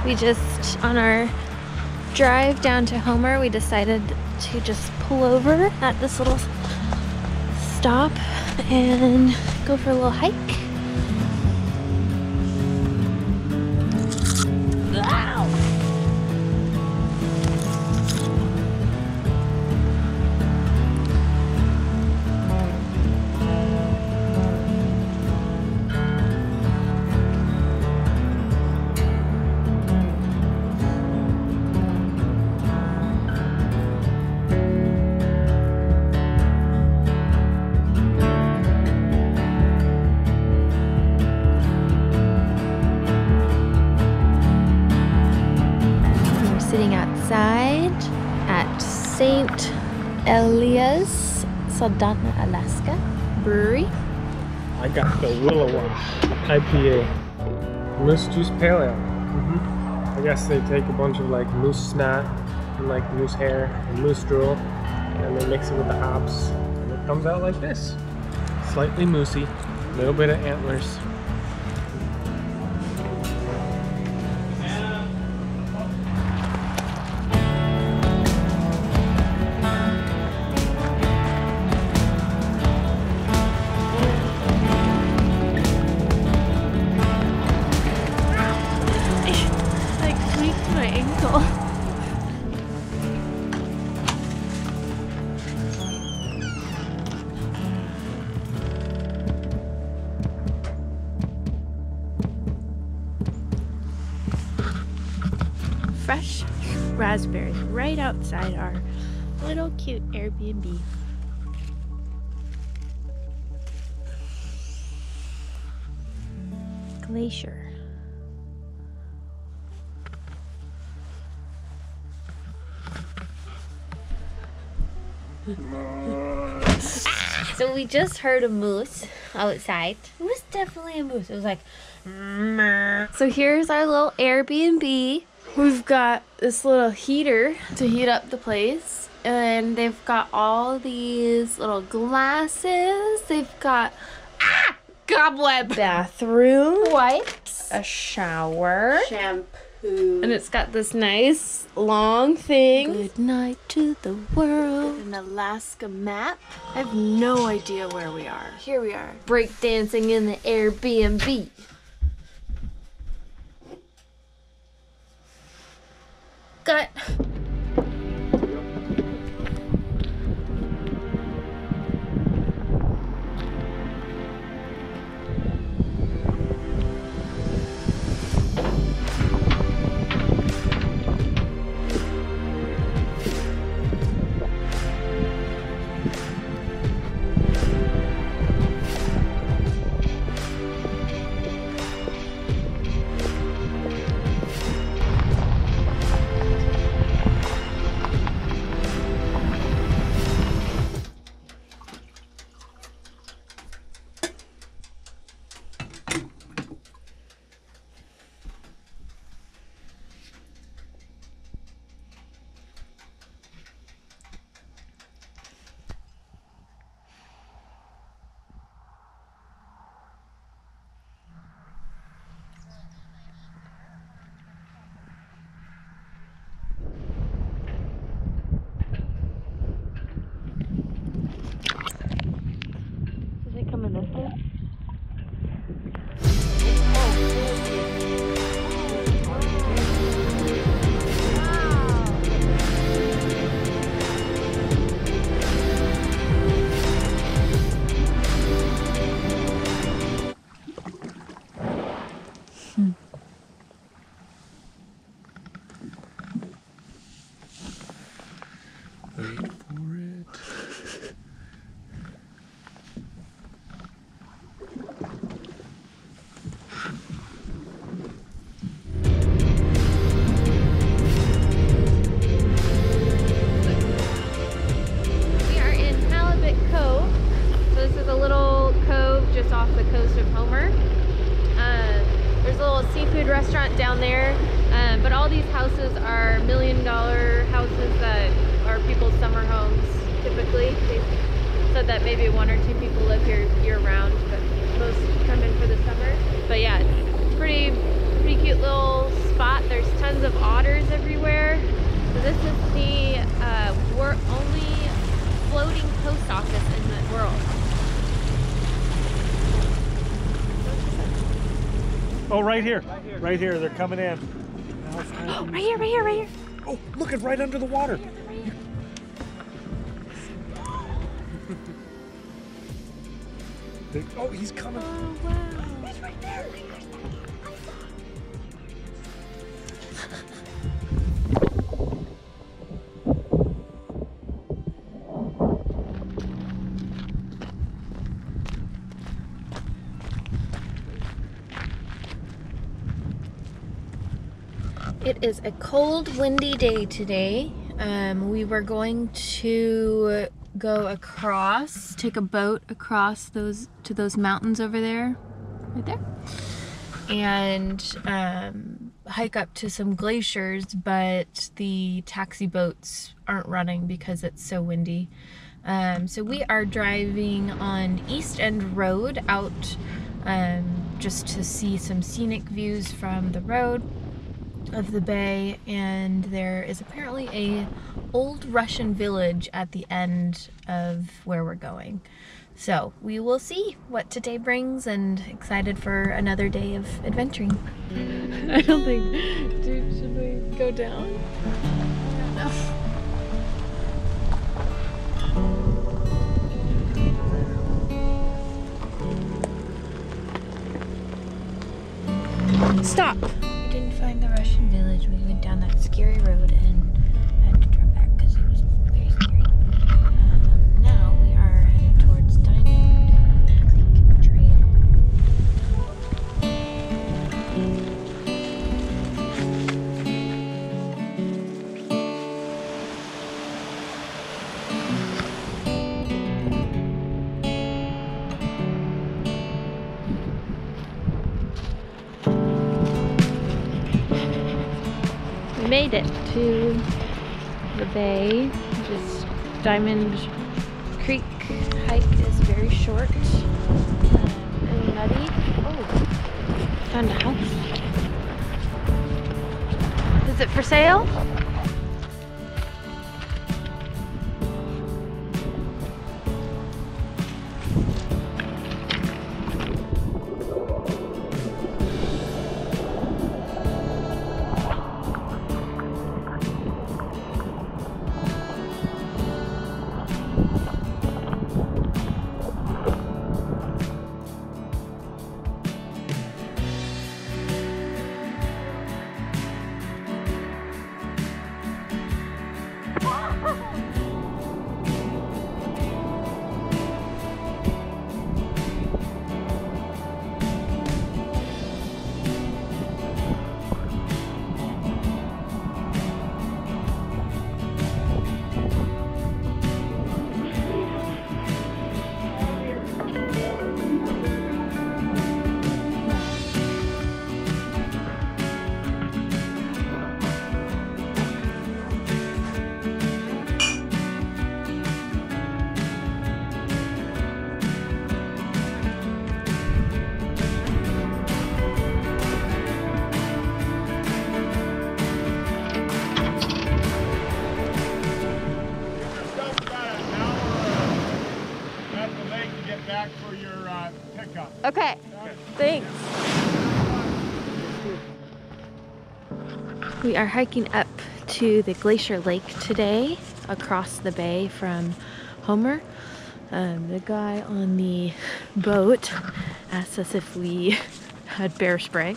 We just, on our drive down to Homer, we decided to just pull over at this little stop and go for a little hike. Wow. Sitting outside at St. Elias, Saldana, Alaska Brewery. I got the Willowa IPA. Moose Juice Pale Ale. I guess they take a bunch of like moose snot and like moose hair and moose drool and they mix it with the hops and it comes out like this. Slightly moosey, a little bit of antlers. Fresh raspberries right outside our little cute Airbnb. Glacier. So we just heard a moose outside. It was definitely a moose. It was like, so here's our little Airbnb. We've got this little heater to heat up the place, and they've got all these little glasses. They've got cobweb bathroom wipes, a shower, shampoo, and it's got this nice long thing. Good night to the world. An Alaska map. I have no idea where we are. Here we are, breakdancing in the Airbnb. Got restaurant down there, but all these houses are $1 million houses that are people's summer homes typically. They said that maybe 1 or 2 people live here year-round, but most come in for the summer. But yeah, it's pretty cute little spot. There's Oh, right here. Right here. They're coming in. Oh, right here, right here, right here. Oh, look, it's right under the water. Oh, he's coming. Oh, wow. He's right there. It is a cold, windy day today. We were going to go across, take a boat across those mountains over there, right there, and hike up to some glaciers, but the taxi boats aren't running because it's so windy. So we are driving on East End Road out just to see some scenic views from the road of the bay, and there is apparently a old Russian village at the end of where we're going. So we will see what today brings, and excited for another day of adventuring. I don't think, dude, should we go down? I don't know. Stop! We didn't find the Russian village. We went down that scary road and had to drop back because it was very scary. Now we are headed towards Diamond Creek Trail. We made it to the bay. This Diamond Creek hike is very short and muddy. Oh, found a house. Is it for sale? Okay, thanks. We are hiking up to the Glacier Lake today, across the bay from Homer. The guy on the boat asked us if we had bear spray,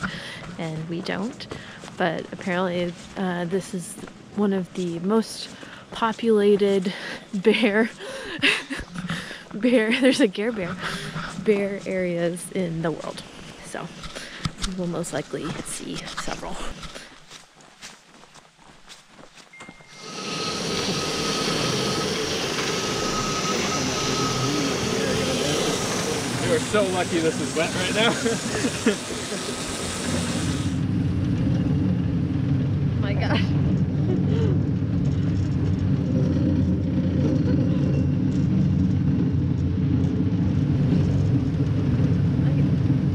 and we don't. But apparently this is one of the most populated there's a bear areas in the world. So we will most likely see several. We're so lucky this is wet right now. Oh my gosh.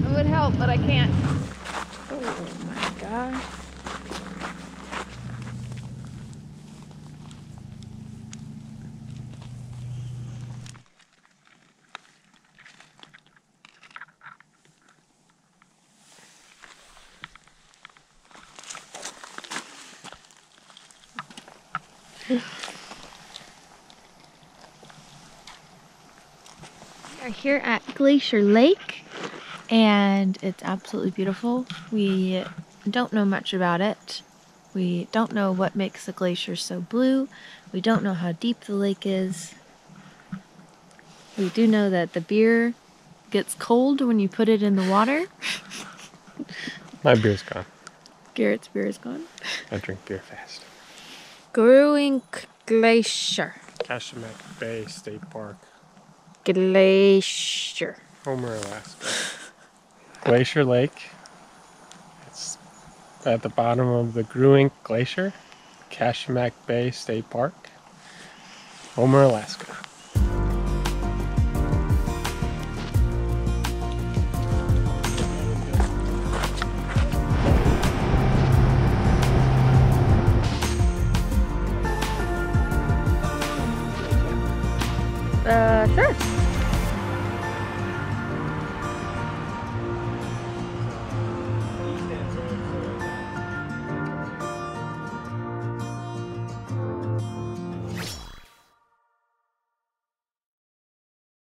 It would help, but I can't. Oh my gosh. We are here at Glacier Lake, and it's absolutely beautiful. We don't know much about it. We don't know what makes the glacier so blue. We don't know how deep the lake is. We do know that the beer gets cold when you put it in the water. My beer's gone. Garrett's beer is gone. I drink beer fast. Brewing Glacier. Calumet Bay State Park. Glacier. Homer, Alaska. Glacier Lake. It's at the bottom of the BREWING Glacier. Calumet Bay State Park. Homer, Alaska.